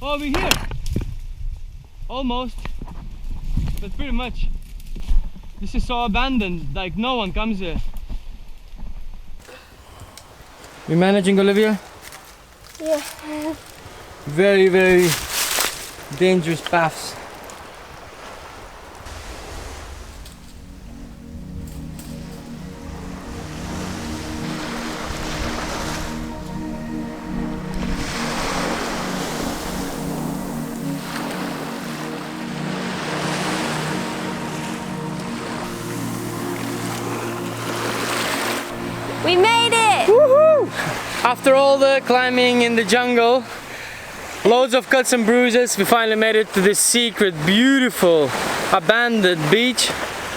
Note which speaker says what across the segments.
Speaker 1: Oh, we're here. Almost. But pretty much. This is so abandoned, like no one comes here. You managing, Olivia?
Speaker 2: Yeah.
Speaker 1: Very, very dangerous paths.
Speaker 2: We made it!
Speaker 1: Woohoo! After all the climbing in the jungle, loads of cuts and bruises, we finally made it to this secret, beautiful, abandoned beach.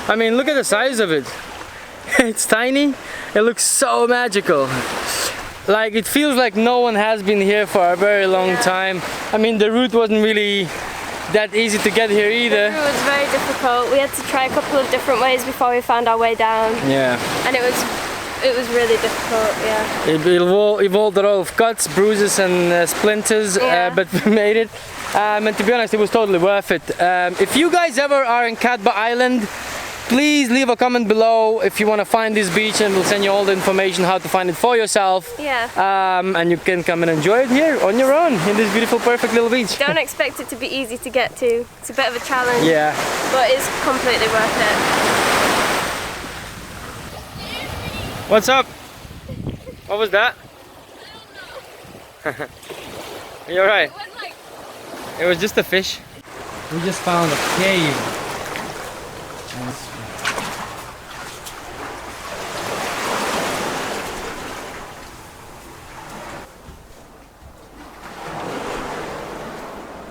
Speaker 1: I mean, look at the size of it. It's tiny. It looks so magical. Like, it feels like no one has been here for a very long time. I mean, the route wasn't really that easy to get here either.
Speaker 2: The route was very difficult. We had to try a couple of different ways before we found our way down.
Speaker 1: Yeah.
Speaker 2: And it was really difficult, yeah.
Speaker 1: It evolved a lot of cuts, bruises and splinters,
Speaker 2: Yeah.
Speaker 1: but we made it. And to be honest, it was totally worth it. If you guys ever are in Katba Island, please leave a comment below if you want to find this beach, and we'll send you all the information how to find it for yourself.
Speaker 2: Yeah.
Speaker 1: And you can come and enjoy it here on your own in this beautiful, perfect little beach.
Speaker 2: Don't expect it to be easy to get to. It's a bit of a challenge.
Speaker 1: Yeah.
Speaker 2: But it's completely worth it.
Speaker 1: What's up? What was that? You're right. It was just a fish. We just found a cave.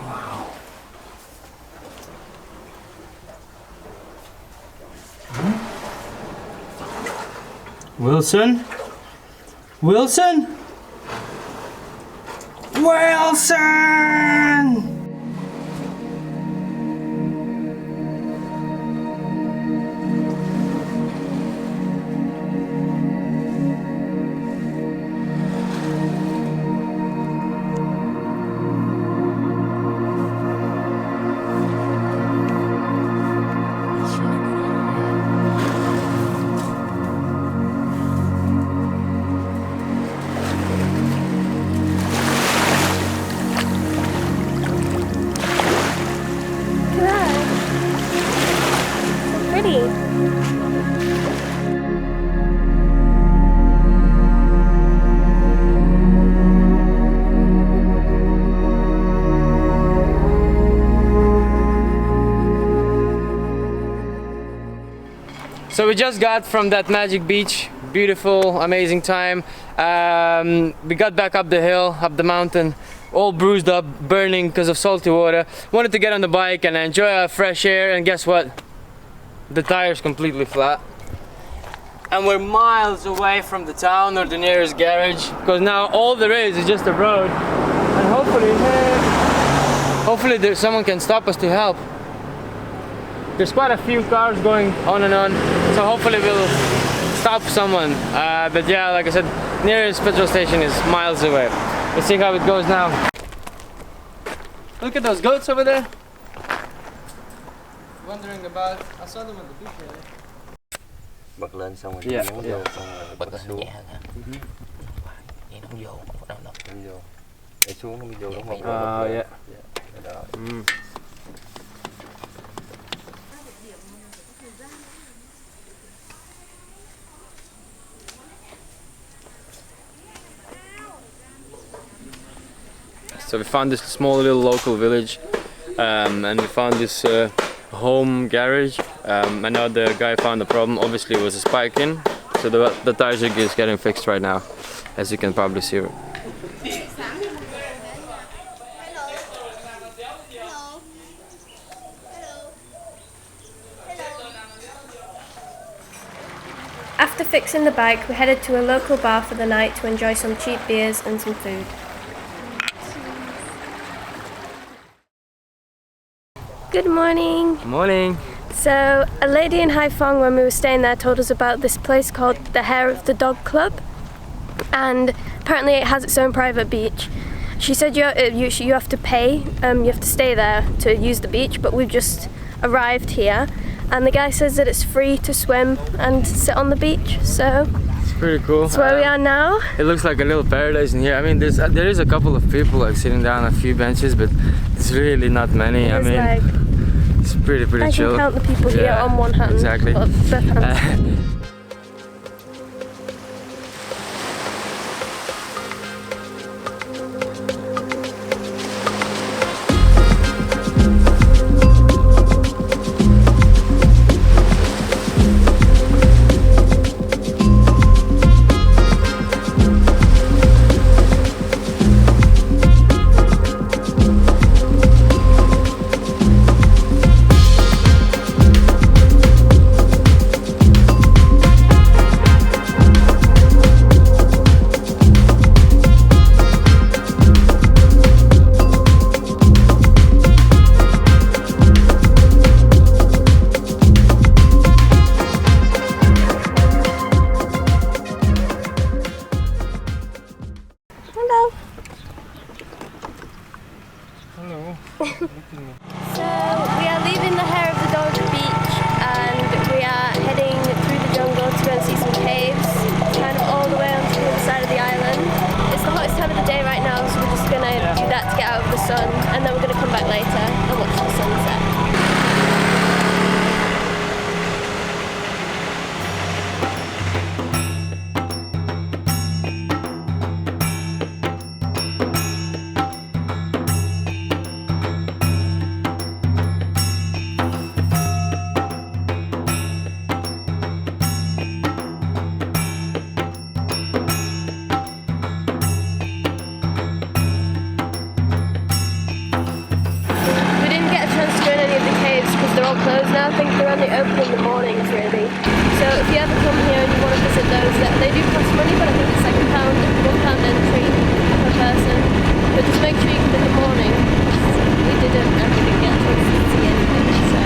Speaker 1: Wow. Wilson? Wilson? Wilson! So we just got from that magic beach, beautiful, amazing time. We got back up the hill, up the mountain, all bruised up, burning because of salty water. Wanted to get on the bike and enjoy our fresh air, and guess what? The tire's completely flat. And we're miles away from the town or the nearest garage, because now all there is just a road. And hopefully someone can stop us to help. There's quite a few cars going on and on, so hopefully we'll stop someone. But yeah, like I said, nearest petrol station is miles away. Let's see how it goes now. Look at those goats over there. Wondering about, I saw them at the beach earlier.
Speaker 3: Bật lên xong rồi
Speaker 1: Yeah,
Speaker 3: nhấn
Speaker 1: yeah.
Speaker 3: vô xong rồi
Speaker 4: Bật
Speaker 3: bật
Speaker 4: lên
Speaker 3: xuống.
Speaker 4: nhẹ hả? Vậy nó không vô, không có đâu.
Speaker 3: Không vô. Để xuống nó mới vô đúng không?
Speaker 1: Oh yeah.
Speaker 3: Đó.
Speaker 1: So we found this small little local village, and we found this home garage. Another guy found a problem. Obviously it was a spike in, so the tire jig is getting fixed right now, as you can probably see.
Speaker 2: After fixing the bike, we headed to a local bar for the night to enjoy some cheap beers and some food. Good morning.
Speaker 1: Good morning.
Speaker 2: So, a lady in Haiphong when we were staying there told us about this place called the Hair of the Dog Club, and apparently it has its own private beach, She said you have to pay, you have to stay there to use the beach, but we've just arrived here and the guy says that it's free to swim and sit on the beach, so
Speaker 1: It's pretty cool.
Speaker 2: that's where we are now.
Speaker 1: It looks like a little paradise in here. I mean, there is a couple of people like sitting down on a few benches, but it's really not many. I mean,
Speaker 2: Like,
Speaker 1: it's pretty
Speaker 2: I
Speaker 1: chill.
Speaker 2: can count the people here
Speaker 1: Yeah,
Speaker 2: on one hand.
Speaker 1: exactly.
Speaker 2: Well, both hands.
Speaker 1: Hello.
Speaker 2: So we are leaving the Hair of the Dog beach and we are heading through the jungle to go and see some caves, kind of all the way onto the other side of the island. It's the hottest time of the day right now, so we're just gonna do that to get out of the sun, and then we're gonna come back later and watch the sunset. They're all closed now. I think they're only open in the mornings really. So if you ever come here and you want to visit those, they do cost money, but I think it's like £1 entry per person. But just make sure you come in the morning. We didn't and we didn't get a chance to see anything, so.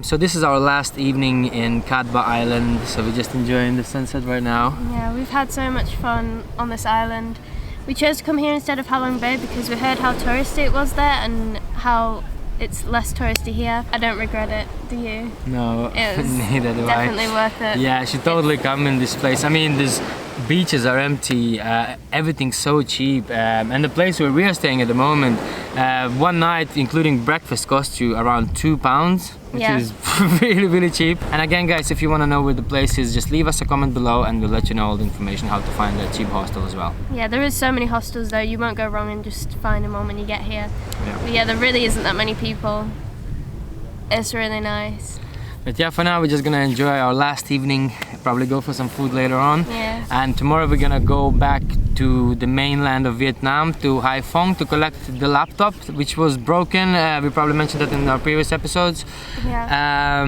Speaker 1: So this is our last evening in Kadba Island, so we're just enjoying the sunset right now.
Speaker 2: Yeah, we've had so much fun on this island. We chose to come here instead of Halong Bay because we heard how touristy it was there and how it's less touristy here. I don't regret it, do you?
Speaker 1: No,
Speaker 2: It was
Speaker 1: neither do
Speaker 2: definitely
Speaker 1: I.
Speaker 2: worth it.
Speaker 1: Yeah, I should totally come in this place. I mean, these beaches are empty, everything's so cheap, and the place where we are staying at the moment, one night including breakfast costs you around £2, which
Speaker 2: Yeah.
Speaker 1: is really cheap. And again guys, if you want to know where the place is, just leave us a comment below and we'll let you know all the information how to find a cheap hostel as well.
Speaker 2: Yeah, there is so many hostels though, you won't go wrong in just finding one when you get here.
Speaker 1: Yeah.
Speaker 2: But yeah, there really isn't that many people. It's really nice.
Speaker 1: But yeah, for now we're just gonna enjoy our last evening, probably go for some food later on.
Speaker 2: Yeah.
Speaker 1: And tomorrow we're gonna go back to the mainland of Vietnam, to Hai Phong, to collect the laptop which was broken. We probably mentioned that in our previous episodes.
Speaker 2: Yeah.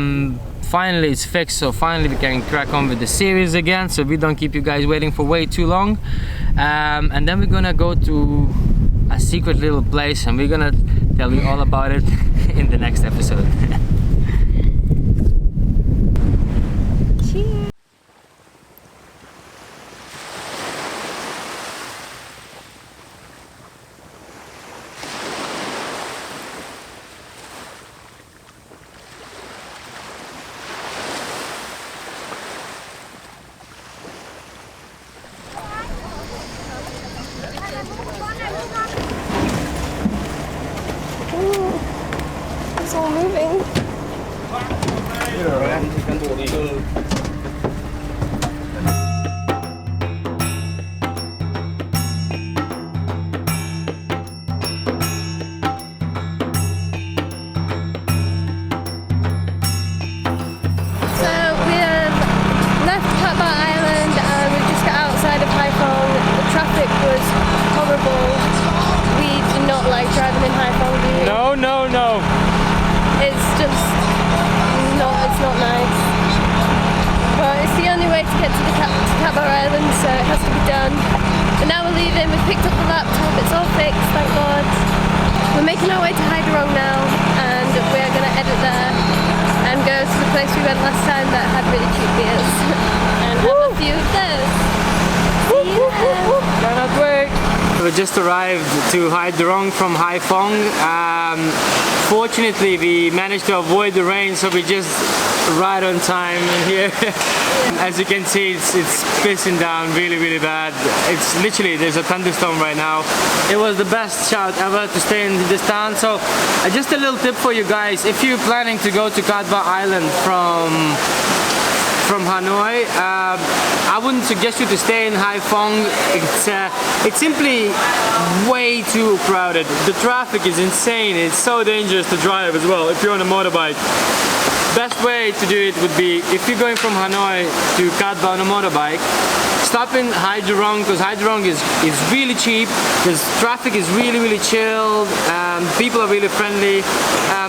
Speaker 1: Finally it's fixed, so finally we can crack on with the series again, so we don't keep you guys waiting for way too long. And then we're gonna go to a secret little place and we're gonna tell you all about it in the next episode.
Speaker 2: Cheers. It's all moving.
Speaker 1: No.
Speaker 2: It's just it's not nice. But it's the only way to get to the Cabar Island, so it has to be done. But now we're leaving, we've picked up the laptop, it's all fixed, thank God. We're making our way to Haidarong now, and we're going to edit there and go to the place we went last time that had really cheap beers and have a few of those. See you there.
Speaker 1: Cannot wait. We just arrived to Haidarong from Haiphong. Fortunately, we managed to avoid the rain, so we just right on time in here. As you can see, it's pissing down really bad. It's literally, there's a thunderstorm right now. It was the best shout ever to stay in this town. So just a little tip for you guys: if you're planning to go to Katba Island from Hanoi, I wouldn't suggest you to stay in Haiphong. It's simply way too crowded. The traffic is insane. It's so dangerous to drive as well if you're on a motorbike. Best way to do it would be, if you're going from Hanoi to Katba on a motorbike, stop in Haidarong, because Haidarong is really cheap. Because traffic is really chilled. People are really friendly.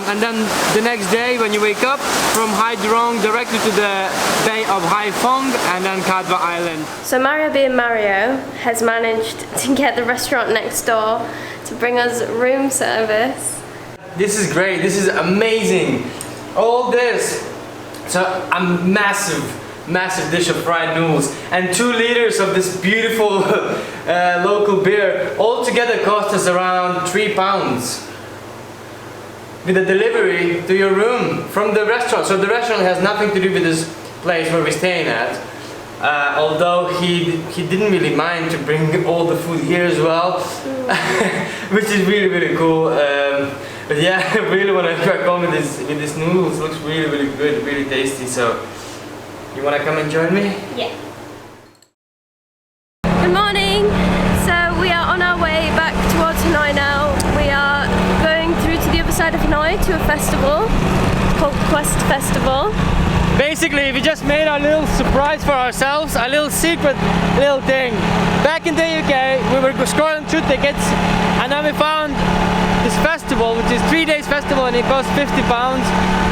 Speaker 1: And then the next day when you wake up, from Haidarong directly to the Bay of Haiphong and then Katba Island.
Speaker 2: So Mario being Mario has managed to get the restaurant next door to bring us room service.
Speaker 1: This is great. This is amazing. All this. So a massive dish of fried noodles and 2 liters of this beautiful local beer. All together cost us around £3 with the delivery to your room from the restaurant. So the restaurant has nothing to do with this place where we're staying at. Although he didn't really mind to bring all the food here as well, which is really cool. But yeah, I really want to crack on with this noodles. Looks really good, really tasty. So you want to come and join me?
Speaker 2: Yeah. Good morning. So we are on our way back towards Hanoi now. We are going through to the other side of Hanoi to a festival called Quest Festival.
Speaker 1: Basically, we just made our little surprise for ourselves, a little secret little thing. Back in the UK, we were scrolling through tickets, and then we found this festival, which is 3 days festival, and it costs £50.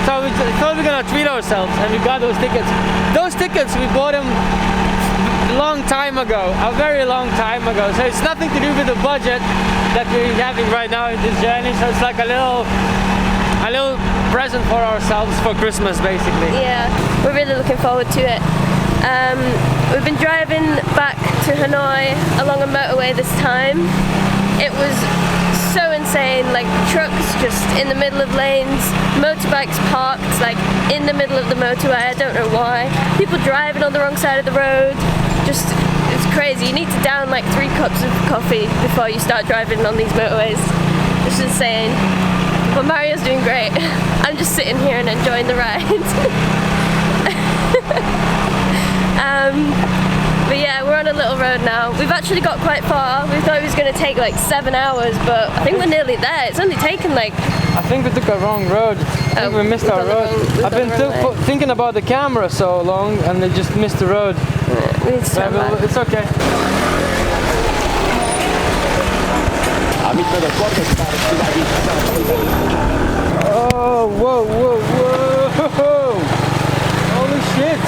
Speaker 1: So we thought we were gonna treat ourselves, and we got those tickets. Those tickets, we bought them a long time ago, a very long time ago. So it's nothing to do with the budget that we're having right now in this journey. So it's like a little present for ourselves for Christmas, basically.
Speaker 2: Yeah, we're really looking forward to it. We've been driving back to Hanoi along a motorway this time. It was so insane, like trucks just in the middle of lanes, motorbikes parked like in the middle of the motorway, I don't know why. People driving on the wrong side of the road, just, it's crazy. You need to down like 3 cups of coffee before you start driving on these motorways. It's insane. But Mario's doing great. I'm just sitting here and enjoying the ride. But yeah, we're on a little road now. We've actually got quite far. We thought it was going to take like 7 hours, but I think we're nearly there. It's only taken like...
Speaker 1: I think we took a wrong road. I think we missed our road. I've been thinking about the camera so long, and they just missed the road.
Speaker 2: We need to turn back.
Speaker 1: It's okay. Oh, whoa. Holy shit.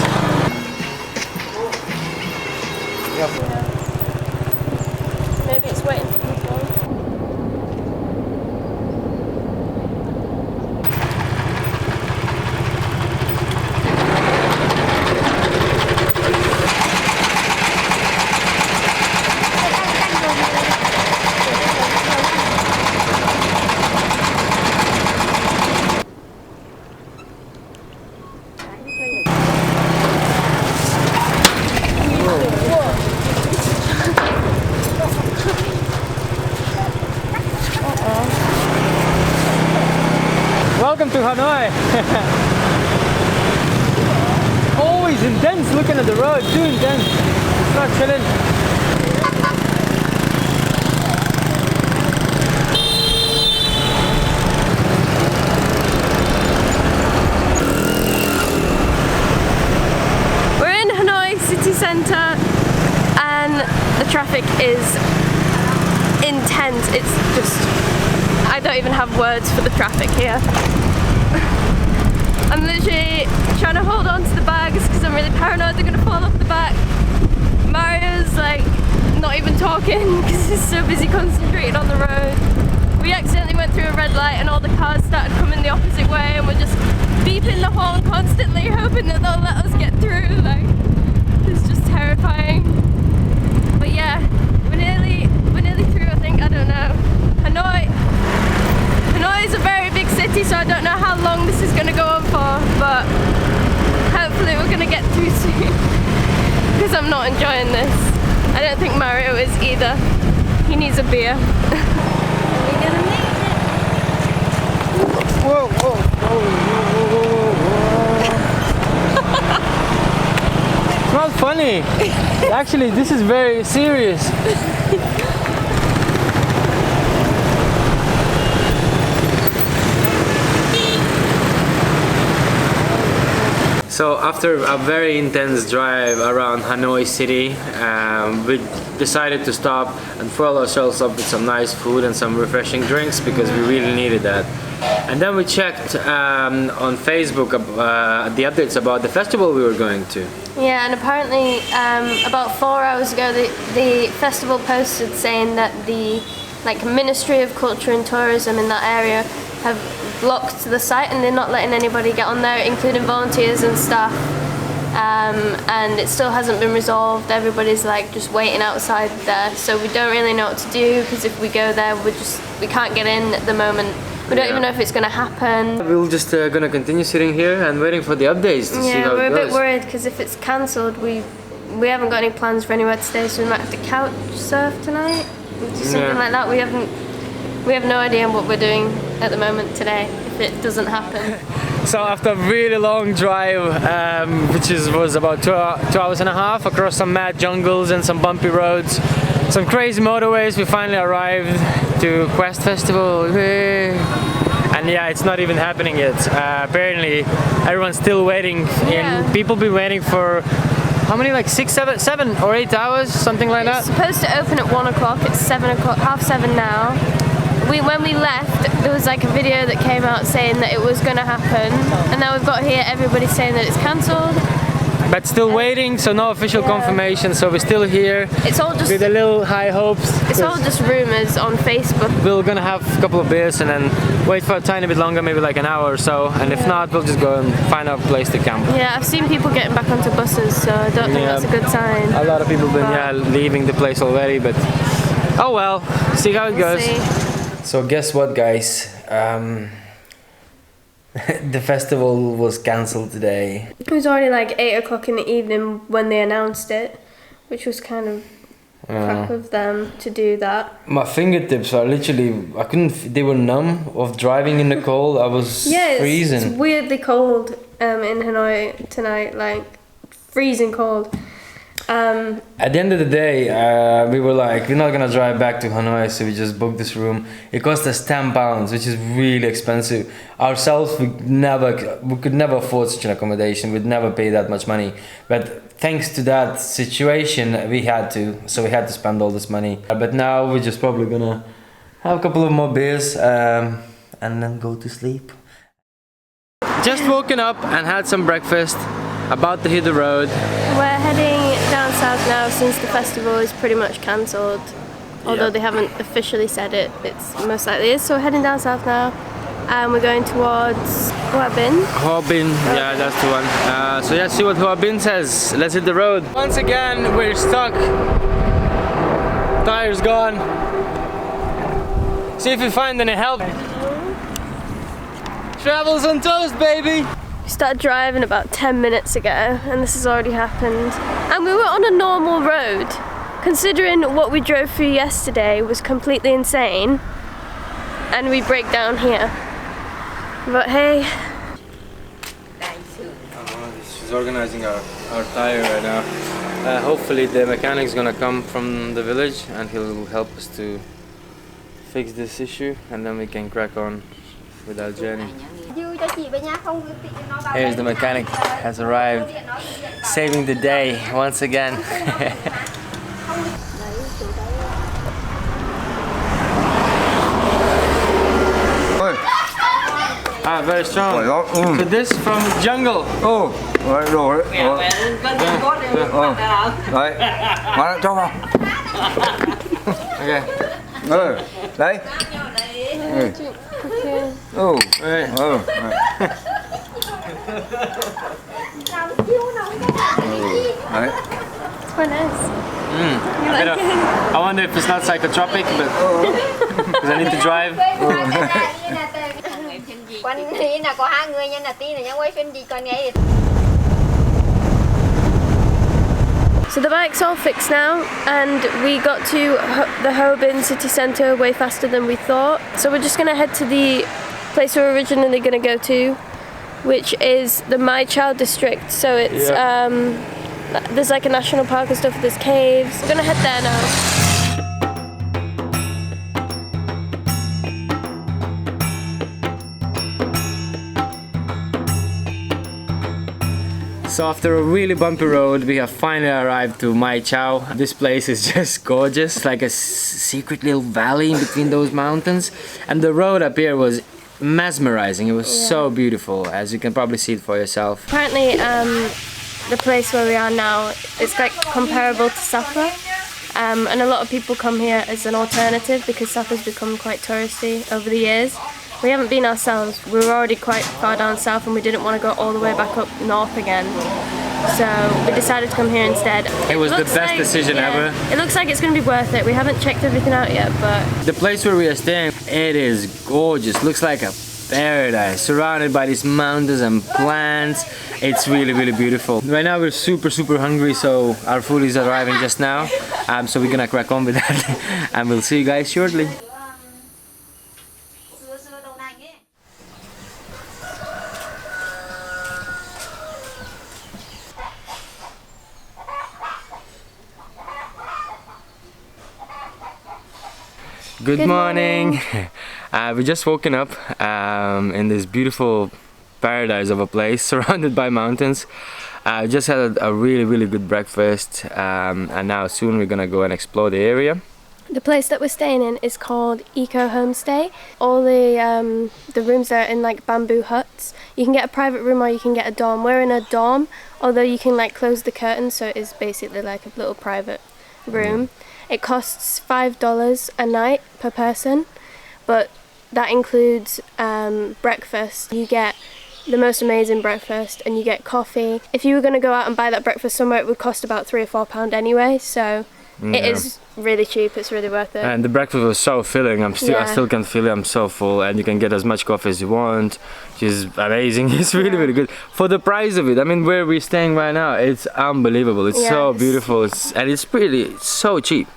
Speaker 2: Maybe it's waiting for people.
Speaker 1: Welcome to Hanoi. Always intense looking at the road, too intense. It's not chilling.
Speaker 2: We're in Hanoi city centre and the traffic is intense. It's just, I don't even have words for the traffic here. I'm literally trying to hold on to the bags because I'm really paranoid they're going to fall off the back. Mario's like not even talking because he's so busy concentrating on the road. we accidentally went through a red light and all the cars started coming the opposite way, and we're just beeping the horn constantly, hoping that they'll let us get through. Like, it's just terrifying. But yeah, we're nearly through, I think. I don't know. Hanoi is a very big city, so I don't know how long this is going to go on for, but hopefully we're going to get through soon, because I'm not enjoying this. I don't think Mario is either. He needs a beer. We're gonna make it.
Speaker 1: Whoa, whoa, whoa, whoa, whoa, whoa. It's not funny. Actually, this is very serious. So after a very intense drive around Hanoi city, we decided to stop and fill ourselves up with some nice food and some refreshing drinks, because we really needed that. And then we checked on Facebook the updates about the festival we were going to.
Speaker 2: Yeah, and apparently about 4 hours ago the festival posted saying that the Ministry of Culture and Tourism in that area have blocked the site and they're not letting anybody get on there, including volunteers and staff. And it still hasn't been resolved. Everybody's just waiting outside there, so we don't really know what to do, because if we go there we can't get in at the moment. We don't even know if it's going to happen.
Speaker 1: We're just going to continue sitting here and waiting for the updates to see how it goes.
Speaker 2: Yeah, we're a bit worried, because if it's cancelled, we haven't got any plans for anywhere to stay, so we might have to couch surf tonight, or something like that. We have no idea what we're doing at the moment today if it doesn't happen.
Speaker 1: So after a really long drive, which was about 2 hours and a half across some mad jungles and some bumpy roads, some crazy motorways, we finally arrived to Quest Festival. And yeah, it's not even happening yet. Apparently everyone's still waiting.
Speaker 2: Yeah.
Speaker 1: And people been waiting for how many, 6, 7 or 8 hours, something like that?
Speaker 2: It's supposed to open at 1 o'clock, it's 7 o'clock, 6:30 now. When we left, there was a video that came out saying that it was going to happen, and now we've got here everybody saying that it's cancelled.
Speaker 1: But still waiting, so no official confirmation, so we're still here.
Speaker 2: It's all just
Speaker 1: with a little high hopes.
Speaker 2: It's all just rumours on Facebook.
Speaker 1: We're gonna have a couple of beers and then wait for a tiny bit longer, maybe an hour or so, and if not, we'll just go and find a place to camp.
Speaker 2: Yeah, I've seen people getting back onto buses, so I don't think that's a good sign.
Speaker 1: A lot of people been leaving the place already, but oh well, see how it goes. So guess what, guys? The festival was cancelled today. It
Speaker 2: was already 8 o'clock in the evening when they announced it, which was kind of crap of them to do that.
Speaker 1: My fingertips are literally, they were numb of driving in the cold. I was freezing.
Speaker 2: It's weirdly cold in Hanoi tonight, freezing cold.
Speaker 1: At the end of the day, we were we're not gonna drive back to Hanoi, so we just booked this room. It cost us £10, which is really expensive. Ourselves, we could never afford such an accommodation. We'd never pay that much money. But thanks to that situation, we had to spend all this money. But now we're just probably gonna have a couple of more beers and then go to sleep. Just woken up and had some breakfast. About to hit the road.
Speaker 2: We're heading down south now since the festival is pretty much cancelled. Although they haven't officially said it, it's most likely is. So we're heading down south now and we're going towards Hoa Binh.
Speaker 1: Hoa Binh, yeah, that's the one. So yeah, see what Hoa Binh says. Let's hit the road. Once again, we're stuck. Tire's gone. See if you find any help. Travels on toast, baby.
Speaker 2: We started driving about 10 minutes ago and this has already happened. And we were on a normal road. Considering what we drove through yesterday was completely insane. And we break down here. But hey.
Speaker 1: She's organizing our tire right now. Hopefully the mechanic's gonna come from the village and he'll help us to fix this issue and then we can crack on with our journey. Here's the mechanic, has arrived, saving the day once again. Very strong. So this from jungle.
Speaker 3: Ồ, rồi. Đấy. Mà cho vào.
Speaker 1: Okay.
Speaker 3: Đấy.
Speaker 2: Okay.
Speaker 3: Oh,
Speaker 1: Right.
Speaker 3: oh. Đấy.
Speaker 2: It's quite nice. You like it?
Speaker 1: I wonder if it's not psychotropic, but because I need to drive.
Speaker 5: Quanh nghĩ là có hai người nhân là tí là nhá quay phim gì còn nghe.
Speaker 2: So the bike's all fixed now, and we got to the Hobin city centre way faster than we thought. So we're just gonna head to the place we were originally gonna go to, which is the MAI CHAU district. So it's there's like a national park and stuff. There's caves. We're gonna head there now.
Speaker 1: So after a really bumpy road, we have finally arrived to MAI CHAU. This place is just gorgeous, like a secret little valley in between those mountains. And the road up here was mesmerizing. It was so beautiful, as you can probably see it for yourself.
Speaker 2: Apparently, the place where we are now is like comparable to Sapa, and a lot of people come here as an alternative because Sapa's become quite touristy over the years. We haven't been ourselves. We were already quite far down south and we didn't want to go all the way back up north again. So we decided to come here instead.
Speaker 1: It was the best decision ever.
Speaker 2: It looks like it's going to be worth it. We haven't checked everything out yet, but...
Speaker 1: The place where we are staying, it is gorgeous. Looks like a paradise, surrounded by these mountains and plants. It's really, really beautiful. Right now we're super hungry, so our food is arriving just now. So we're gonna crack on with that and we'll see you guys shortly. Good morning. We just woken up in this beautiful paradise of a place surrounded by mountains. Just had a really good breakfast, and now soon we're gonna go and explore the area.
Speaker 2: The place that we're staying in is called Eco Homestay. All the rooms are in like bamboo huts. You can get a private room or you can get a dorm. We're in a dorm, although you can like close the curtains, so it is basically like a little private room. It costs $5 a night per person, but that includes breakfast. You get the most amazing breakfast and you get coffee. If you were going to go out and buy that breakfast somewhere, it would cost about £3 or £4 anyway, so it is really cheap. It's really worth it.
Speaker 1: And the breakfast was so filling. I still can feel it. I'm so full, and you can get as much coffee as you want, which is amazing. It's really good for the price of it. I mean, where we're staying right now, it's unbelievable. It's so beautiful, and it's so cheap.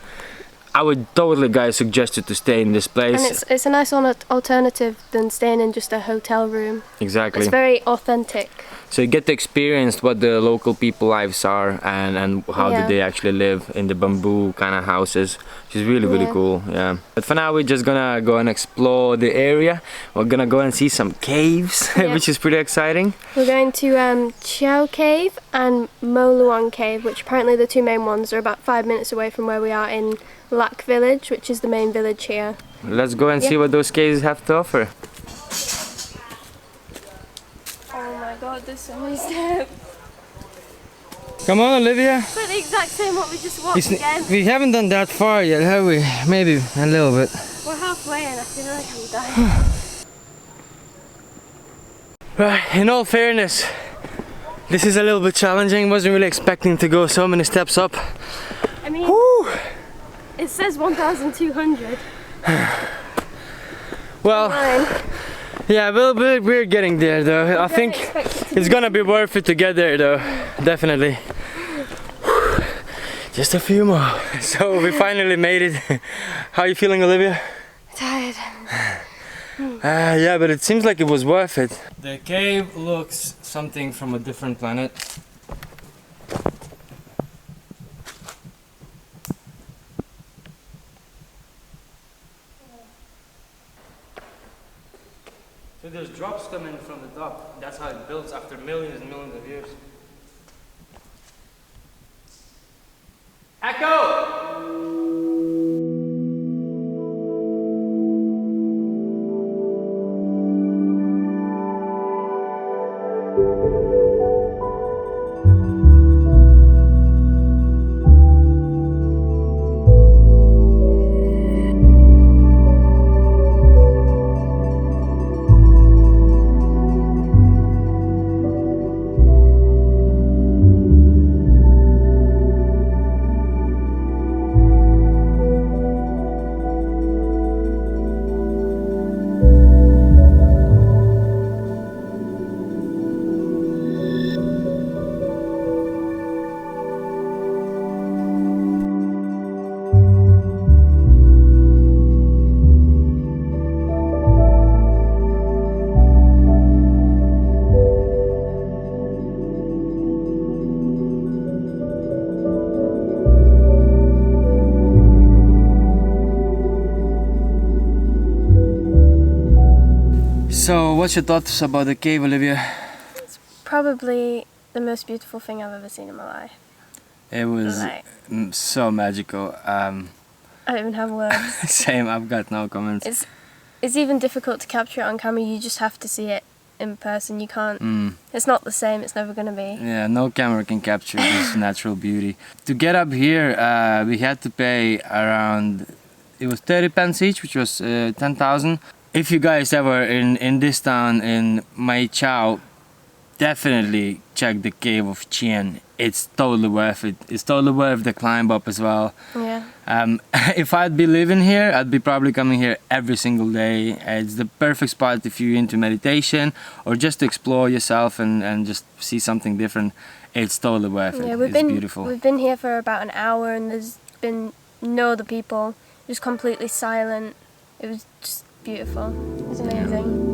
Speaker 1: I would totally, guys, suggest you to stay in this place.
Speaker 2: And it's a nice alternative than staying in just a hotel room.
Speaker 1: Exactly.
Speaker 2: It's very authentic.
Speaker 1: So you get to experience what the local people lives are and how do they actually live in the bamboo kind of houses, which is really cool. Yeah. But for now we're just gonna go and explore the area. We're gonna go and see some caves, which is pretty exciting.
Speaker 2: We're going to Chau Cave and Mo Luang Cave, which apparently the two main ones are about 5 minutes away from where we are in Lac Village, which is the main village here.
Speaker 1: Let's go and see what those caves have to offer.
Speaker 2: Oh my god, there's so many steps.
Speaker 1: Come on, Olivia.
Speaker 2: It's like the exact same what we just walked again.
Speaker 1: We haven't done that far yet, have we? Maybe a little bit.
Speaker 2: We're halfway and I feel like I'm dying.
Speaker 1: Right, in all fairness, this is a little bit challenging. Wasn't really expecting to go so many steps up.
Speaker 2: I mean, it says 1,200.
Speaker 1: Well, yeah, we're getting there though. I think it's gonna be worth it to get there though, definitely. Just a few more. So we finally made it. How are you feeling, Olivia?
Speaker 2: Tired.
Speaker 1: Yeah, but it seems like it was worth it. The cave looks something from a different planet. So there's drops coming from the top. That's how it builds after millions and millions of years. Echo! So, what's your thoughts about the cave, Olivia?
Speaker 2: Probably the most beautiful thing I've ever seen in my life.
Speaker 1: It was
Speaker 2: Like,
Speaker 1: so magical.
Speaker 2: I don't even have words.
Speaker 1: Same, I've got no comments.
Speaker 2: It's even difficult to capture it on camera. You just have to see it in person. You can't. It's not the same. It's never gonna be.
Speaker 1: Yeah, no camera can capture this natural beauty. To get up here, we had to pay around, it was 30 pence each, which was 10,000. If you guys ever in this town in MAI CHAU, definitely check the cave of Chien. It's totally worth it. It's totally worth the climb up as well.
Speaker 2: Yeah.
Speaker 1: If I'd be living here, I'd be probably coming here every single day. It's the perfect spot if you're into meditation or just to explore yourself and just see something different. It's totally worth it.
Speaker 2: Yeah,
Speaker 1: It's beautiful.
Speaker 2: We've been here for about an hour and there's been no other people. Just completely silent. It was just beautiful. It was amazing.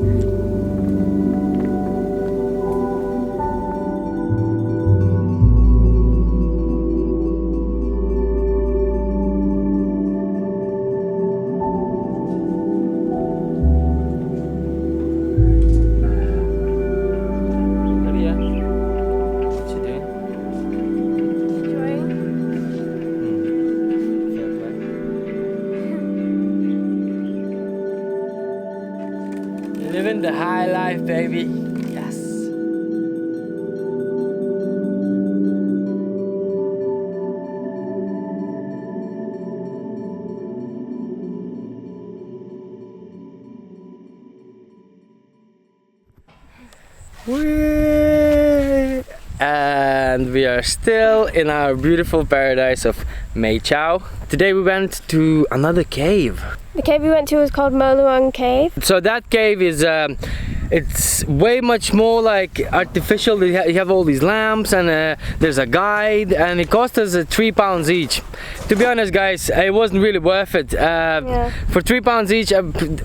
Speaker 1: Living the high life, baby. Yes. And we are still in our beautiful paradise of MAI CHAU. Today we went to another cave.
Speaker 2: The cave we went to was called Moluang Cave.
Speaker 1: So that cave is it's way much more like artificial. You have all these lamps and there's a guide, and it cost us £3 each. To be honest, guys, it wasn't really worth it.
Speaker 2: Yeah.
Speaker 1: For £3 each,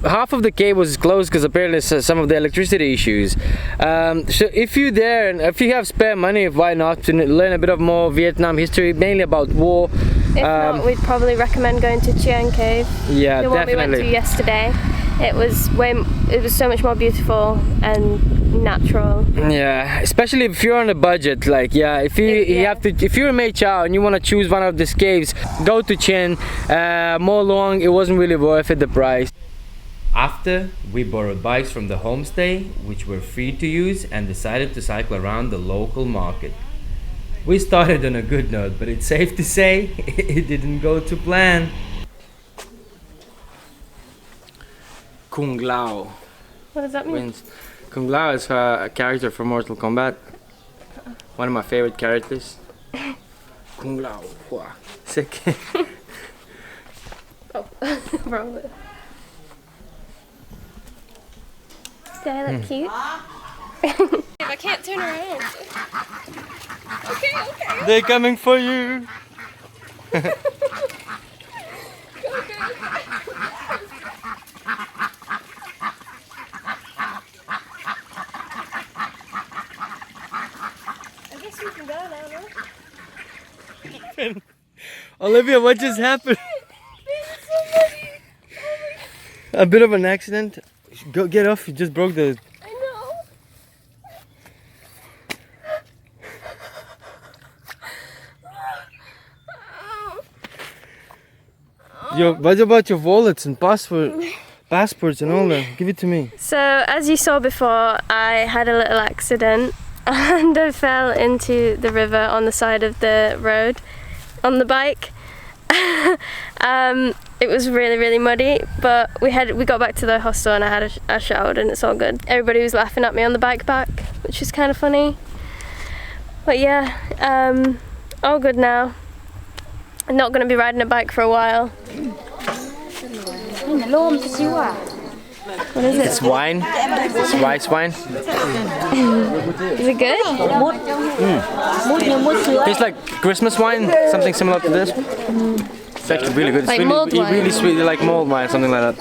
Speaker 1: half of the cave was closed because apparently some of the electricity issues. So if you're there and if you have spare money, why not to learn a bit of more Vietnam history, mainly about war.
Speaker 2: If not, we'd probably recommend going to Chiang Cave.
Speaker 1: Yeah,
Speaker 2: the one we went to yesterday. It was so much more beautiful and natural.
Speaker 1: Yeah, especially if you're on a budget. Like, yeah, if if you're in MAI CHAU and you want to choose one of these caves, go to Chien. Moluang, it wasn't really worth it, the price. After, we borrowed bikes from the homestay, which were free to use, and decided to cycle around the local market. We started on a good note, but it's safe to say it didn't go to plan. Kung Lao
Speaker 2: What does that mean?
Speaker 1: wins. Kung Lao is a character from Mortal Kombat. One of my favorite characters. Kung Lao. Wow. Sick.
Speaker 2: Oh, wrong bit. Do I look cute? I can't turn around. Okay.
Speaker 1: They're coming for you.
Speaker 2: I guess we can go now, no?
Speaker 1: Olivia, what just happened? A bit of an accident. Go get off. You just broke the.
Speaker 2: I know.
Speaker 1: Yo, what about your wallets and passports and all that? Give it to me.
Speaker 2: So, as you saw before, I had a little accident and I fell into the river on the side of the road on the bike. It was really muddy, but we got back to the hostel and I showered and it's all good. Everybody was laughing at me on the bike back, which is kind of funny. But yeah, all good now. I'm not going to be riding a bike for a while. What is it?
Speaker 1: It's wine. It's rice wine.
Speaker 2: Is it good?
Speaker 1: Tastes like Christmas wine, something similar to this. It's actually really good. It's
Speaker 2: Like
Speaker 1: really,
Speaker 2: mulled wine.
Speaker 1: really sweet, like mulled wine, something like that.